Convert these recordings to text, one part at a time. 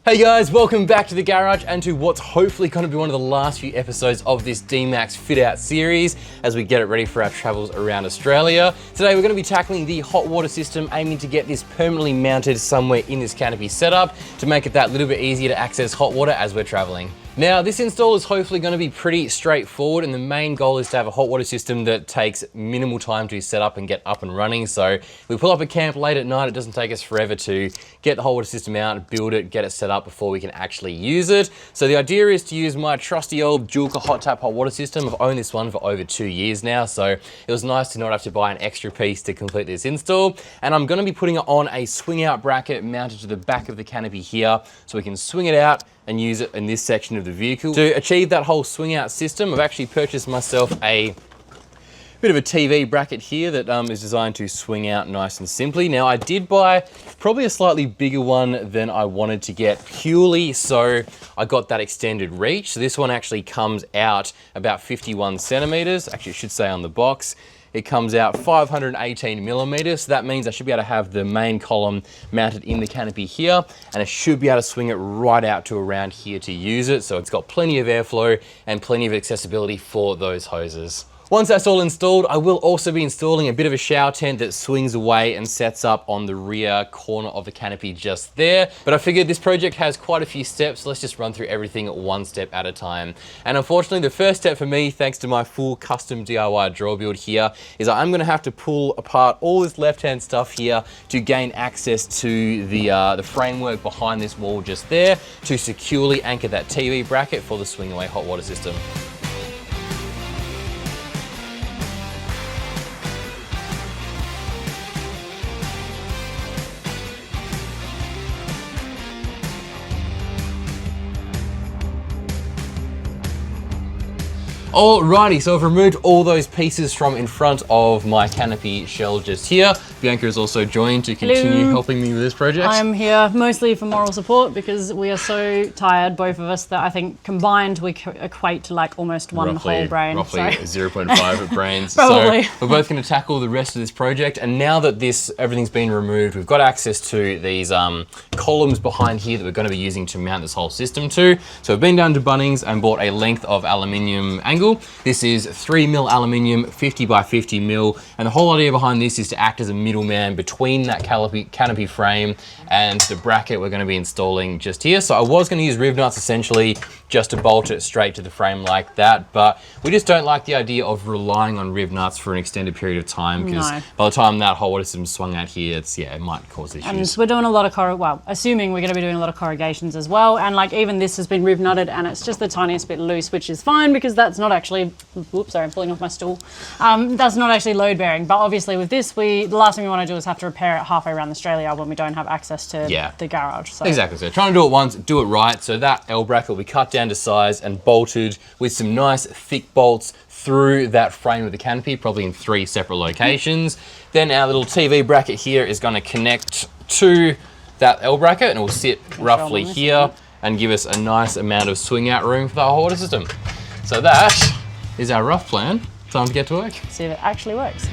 Hey guys, welcome back to the garage and to what's hopefully going to be one of the last few episodes of this D-Max fit out series as we get it ready for our travels around Australia. Today we're going to be tackling the hot water system, aiming to get this permanently mounted somewhere in this canopy setup to make it that little bit easier to access hot water as we're traveling. Now, this install is hopefully going to be pretty straightforward, and the main goal is to have a hot water system that takes minimal time to set up and get up and running. So if we pull up a camp late at night, it doesn't take us forever to get the hot water system out, build it, get it set up before we can actually use it. So the idea is to use my trusty old Joolca HOTTAP hot water system. I've owned this one for over 2 years now, so it was nice to not have to buy an extra piece to complete this install. And I'm going to be putting it on a swing out bracket mounted to the back of the canopy here, so we can swing it out and use it in this section of the vehicle. To achieve that whole swing out system, I've actually purchased myself a bit of a TV bracket here that is designed to swing out nice and simply. Now, I did buy probably a slightly bigger one than I wanted to get, purely so I got that extended reach. So this one actually comes out about 51 centimeters. Actually, it should say on the box. It comes out 518 millimeters. So that means I should be able to have the main column mounted in the canopy here, and I should be able to swing it right out to around here to use it. So it's got plenty of airflow and plenty of accessibility for those hoses. Once that's all installed, I will also be installing a bit of a shower tent that swings away and sets up on the rear corner of the canopy just there. But I figured this project has quite a few steps, so let's just run through everything one step at a time. And unfortunately, the first step for me, thanks to my full custom DIY draw build here, is I'm gonna have to pull apart all this left-hand stuff here to gain access to the framework behind this wall just there to securely anchor that TV bracket for the swing away hot water system. Alrighty, so I've removed all those pieces from in front of my canopy shell just here. Bianca has also joined to continue helping me with this project. I'm here mostly for moral support because we are so tired, both of us, that I think combined we equate to like almost one whole brain. Roughly 0.5 brains. Probably. So we're both going to tackle the rest of this project, and now that everything's been removed, we've got access to these columns behind here that we're going to be using to mount this whole system to. So I've been down to Bunnings and bought a length of aluminium angle. This is 3mm aluminium, 50 by 50 mil, and the whole idea behind this is to act as a middleman between that canopy frame and the bracket we're going to be installing just here. So I was going to use rib nuts essentially just to bolt it straight to the frame like that, but we just don't like the idea of relying on rib nuts for an extended period of time, because by the time that whole water system swung out here, it might cause issues. And we're doing a lot of assuming we're going to be doing a lot of corrugations as well, and like even this has been rib nutted and it's just the tiniest bit loose, which is fine because that's not actually, whoops, sorry, I'm pulling off my stool. That's not actually load bearing, but obviously with this, the last thing we want to do is have to repair it halfway around Australia when we don't have access to the garage. So. Exactly, so trying to do it once, do it right. So that L bracket will be cut down to size and bolted with some nice thick bolts through that frame of the canopy, probably in 3 separate locations. Then our little TV bracket here is going to connect to that L bracket, and it will sit roughly here and give us a nice amount of swing out room for the hot water system. So that is our rough plan. Time to get to work. See if it actually works.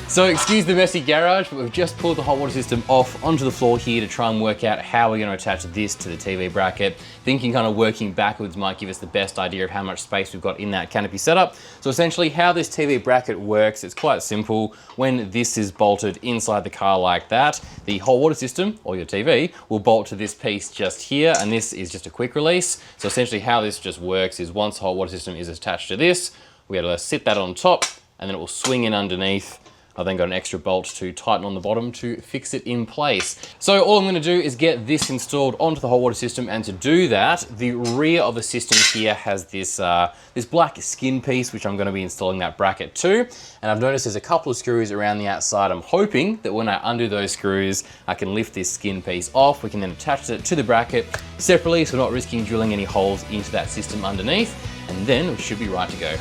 So excuse the messy garage, but we've just pulled the hot water system off onto the floor here to try and work out how we're going to attach this to the TV bracket. Thinking kind of working backwards might give us the best idea of how much space we've got in that canopy setup. So essentially how this TV bracket works, it's quite simple. When this is bolted inside the car like that, the hot water system, or your TV, will bolt to this piece just here, and this is just a quick release. So essentially how this just works is once the hot water system is attached to this, we have to sit that on top, and then it will swing in underneath. I've then got an extra bolt to tighten on the bottom to fix it in place. So all I'm going to do is get this installed onto the hot water system, and to do that, the rear of the system here has this this black skin piece, which I'm going to be installing that bracket to. And I've noticed there's a couple of screws around the outside. I'm hoping that when I undo those screws, I can lift this skin piece off. We can then attach it to the bracket separately, so we're not risking drilling any holes into that system underneath. and then we should be right to go.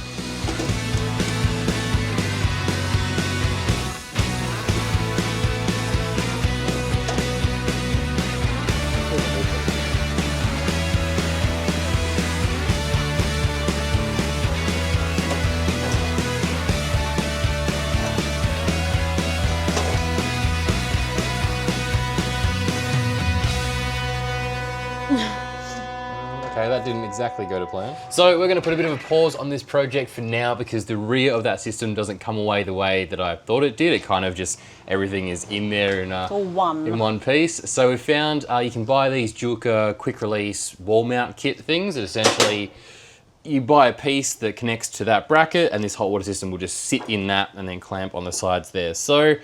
Okay, that didn't exactly go to plan. So we're gonna put a bit of a pause on this project for now because the rear of that system doesn't come away the way that I thought it did. It kind of just, everything is in there in one piece. So we found you can buy these Joolca quick release wall mount kit things that essentially you buy a piece that connects to that bracket and this hot water system will just sit in that and then clamp on the sides there. So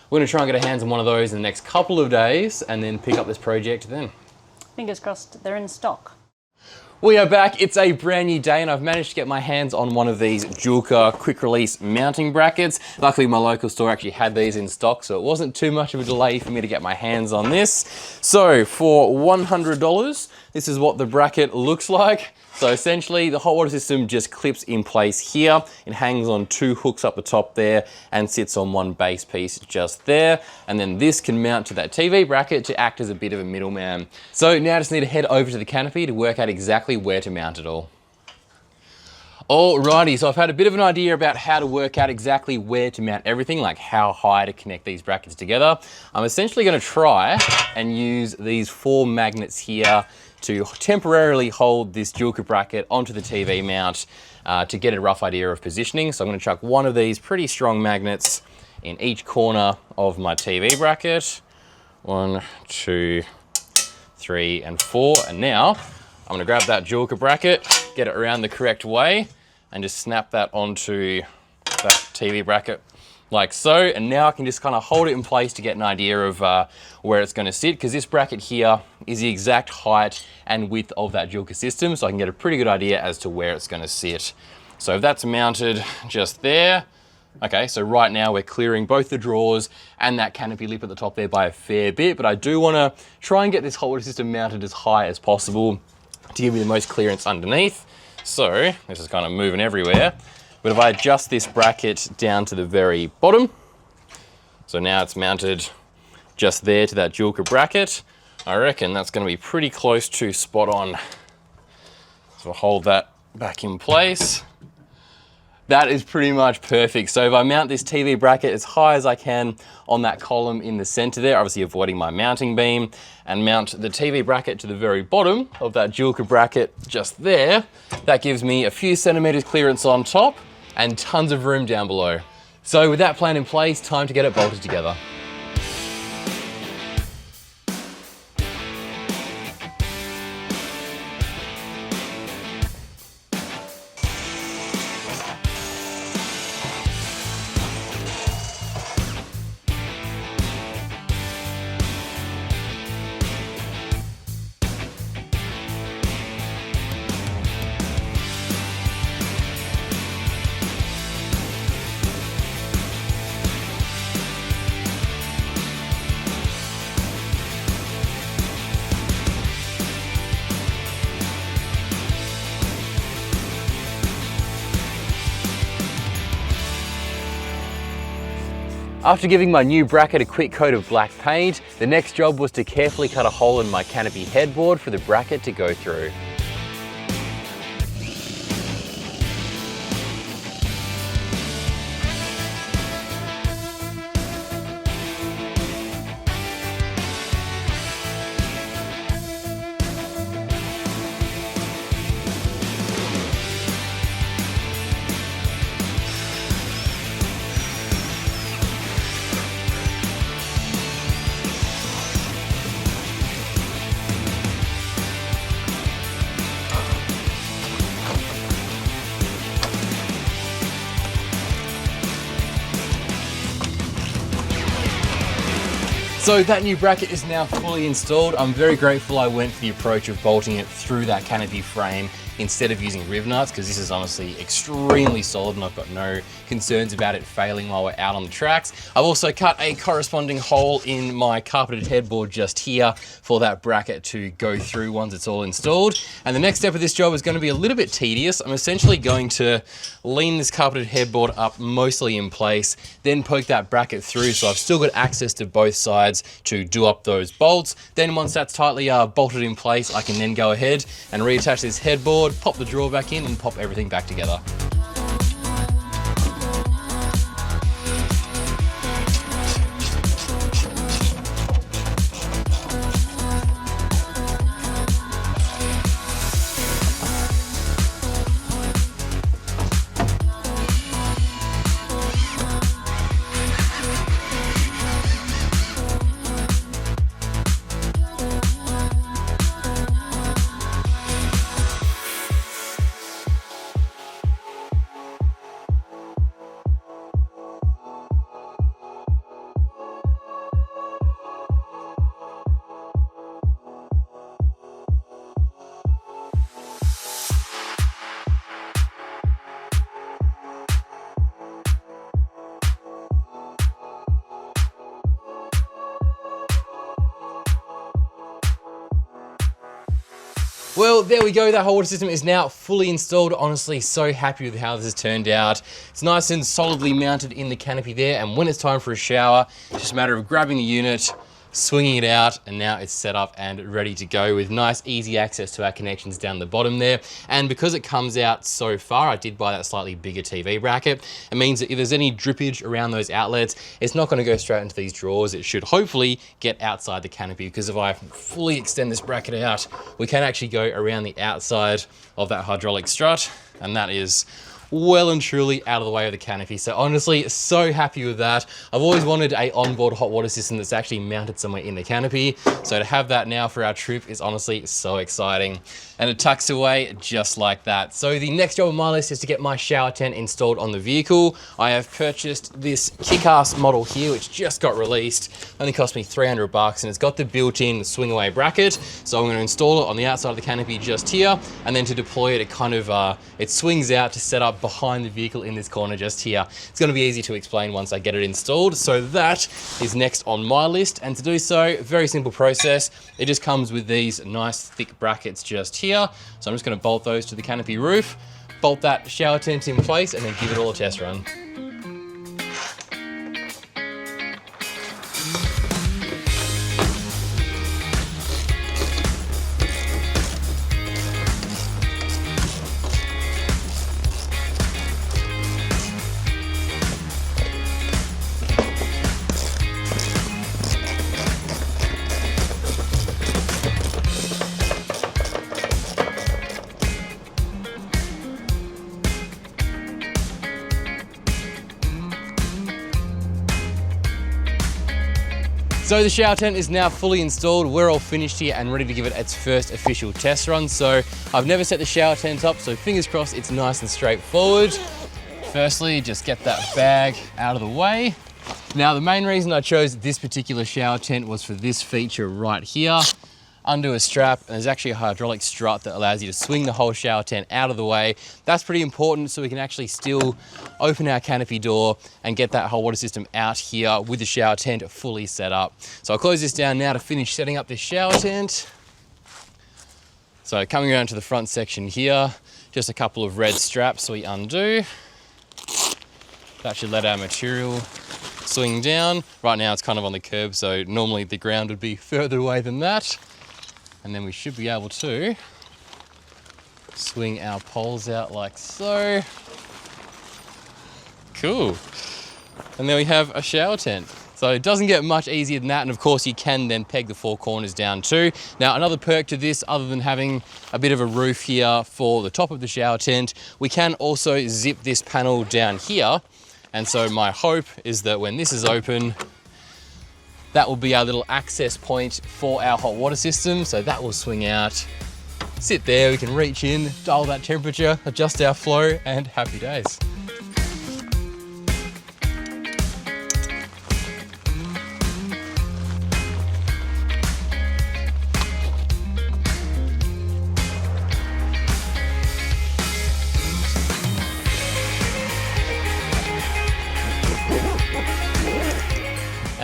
we're gonna try and get our hands on one of those in the next couple of days and then pick up this project then. Fingers crossed they're in stock. We are back, it's a brand new day and I've managed to get my hands on one of these Joolca quick release mounting brackets. Luckily my local store actually had these in stock, so it wasn't too much of a delay for me to get my hands on this. So for $100, this is what the bracket looks like. So essentially the hot water system just clips in place here. It hangs on 2 hooks up the top there and sits on one base piece just there. And then this can mount to that TV bracket to act as a bit of a middleman. So now I just need to head over to the canopy to work out exactly where to mount it all. Alrighty, so I've had a bit of an idea about how to work out exactly where to mount everything, like how high to connect these brackets together. I'm essentially gonna try and use these 4 magnets here to temporarily hold this Joolca bracket onto the TV mount to get a rough idea of positioning. So I'm gonna chuck one of these pretty strong magnets in each corner of my TV bracket. 1, 2, 3, and 4. And now I'm gonna grab that Joolca bracket, get it around the correct way, and just snap that onto that TV bracket like so. And now I can just kind of hold it in place to get an idea of where it's going to sit, because this bracket here is the exact height and width of that Joolca system, so I can get a pretty good idea as to where it's going to sit. So if that's mounted just there, okay, so right now we're clearing both the drawers and that canopy lip at the top there by a fair bit, but I do want to try and get this hot water system mounted as high as possible to give me the most clearance underneath. So this is kind of moving everywhere. But if I adjust this bracket down to the very bottom, so now it's mounted just there to that Joolca bracket, I reckon that's going to be pretty close to spot on. So I'll hold that back in place. That is pretty much perfect. So if I mount this TV bracket as high as I can on that column in the center there, obviously avoiding my mounting beam, and mount the TV bracket to the very bottom of that Joolca bracket just there, that gives me a few centimeters clearance on top and tons of room down below. So with that plan in place, time to get it bolted together. After giving my new bracket a quick coat of black paint, the next job was to carefully cut a hole in my canopy headboard for the bracket to go through. So that new bracket is now fully installed. I'm very grateful I went for the approach of bolting it through that canopy frame instead of using riv nuts, because this is honestly extremely solid and I've got no concerns about it failing while we're out on the tracks. I've also cut a corresponding hole in my carpeted headboard just here for that bracket to go through once it's all installed. And the next step of this job is going to be a little bit tedious. I'm essentially going to lean this carpeted headboard up mostly in place, then poke that bracket through so I've still got access to both sides to do up those bolts. Then once that's tightly bolted in place, I can then go ahead and reattach this headboard, pop the drawer back in and pop everything back together. Well, there we go. That whole water system is now fully installed. Honestly, so happy with how this has turned out. It's nice and solidly mounted in the canopy there. And when it's time for a shower, it's just a matter of grabbing the unit, swinging it out, and now it's set up and ready to go with nice, easy access to our connections down the bottom there. And because it comes out so far, I did buy that slightly bigger TV bracket. It means that if there's any drippage around those outlets, it's not going to go straight into these drawers. It should hopefully get outside the canopy, because if I fully extend this bracket out, we can actually go around the outside of that hydraulic strut, and that is well and truly out of the way of the canopy. So honestly, so happy with that. I've always wanted a onboard hot water system that's actually mounted somewhere in the canopy. So to have that now for our trip is honestly so exciting. And it tucks away just like that. So the next job on my list is to get my shower tent installed on the vehicle. I have purchased this kick-ass model here, which just got released. Only cost me $300, and it's got the built-in swing away bracket. So I'm going to install it on the outside of the canopy just here, and then to deploy it, it kind of it swings out to set up behind the vehicle in this corner just here. It's going to be easy to explain once I get it installed. So that is next on my list, and to do so, very simple process. It just comes with these nice thick brackets just here. So I'm just going to bolt those to the canopy roof, bolt that shower tent in place, and then give it all a test run. So the shower tent is now fully installed. We're all finished here and ready to give it its first official test run. So I've never set the shower tent up, so fingers crossed it's nice and straightforward. Firstly, just get that bag out of the way. Now, the main reason I chose this particular shower tent was for this feature right here. Undo a strap, and there's actually a hydraulic strut that allows you to swing the whole shower tent out of the way. That's pretty important, so we can actually still open our canopy door and get that whole water system out here with the shower tent fully set up. So I'll close this down now to finish setting up this shower tent. So coming around to the front section here, just a couple of red straps we undo. That should let our material swing down. Right now it's kind of on the curb, so normally the ground would be further away than that. And then we should be able to swing our poles out like so. Cool. And then we have a shower tent. So it doesn't get much easier than that, and of course you can then peg the four corners down too. Now, another perk to this, other than having a bit of a roof here for the top of the shower tent, we can also zip this panel down here. And so my hope is that when this is open, that will be our little access point for our hot water system. So that will swing out, sit there, we can reach in, dial that temperature, adjust our flow, and happy days.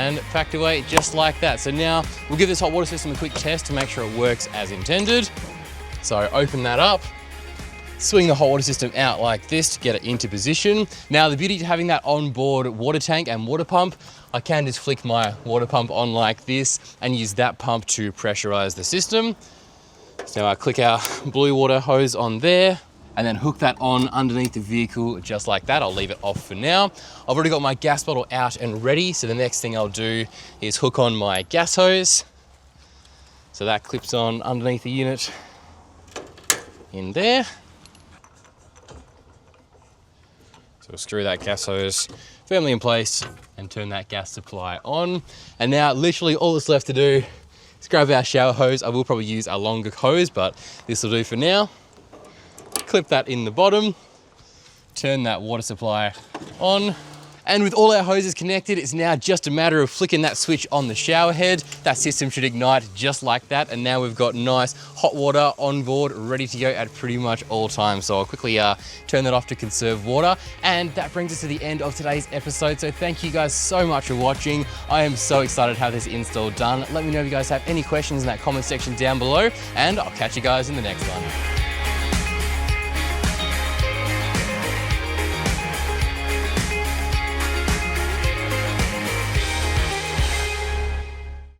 and packed away just like that. So now we'll give this hot water system a quick test to make sure it works as intended. So open that up, swing the hot water system out like this to get it into position. Now the beauty to having that onboard water tank and water pump, I can just flick my water pump on like this and use that pump to pressurize the system. So I click our blue water hose on there and then hook that on underneath the vehicle just like that. I'll leave it off for now. I've already got my gas bottle out and ready. So the next thing I'll do is hook on my gas hose. So that clips on underneath the unit in there. So we'll screw that gas hose firmly in place and turn that gas supply on. And now literally all that's left to do is grab our shower hose. I will probably use a longer hose, but this will do for now. Clip that in the bottom, turn that water supply on. And with all our hoses connected, it's now just a matter of flicking that switch on the shower head. That system should ignite just like that. And now we've got nice hot water on board, ready to go at pretty much all times. So I'll quickly turn that off to conserve water. And that brings us to the end of today's episode. So thank you guys so much for watching. I am so excited to have this install done. Let me know if you guys have any questions in that comment section down below, and I'll catch you guys in the next one.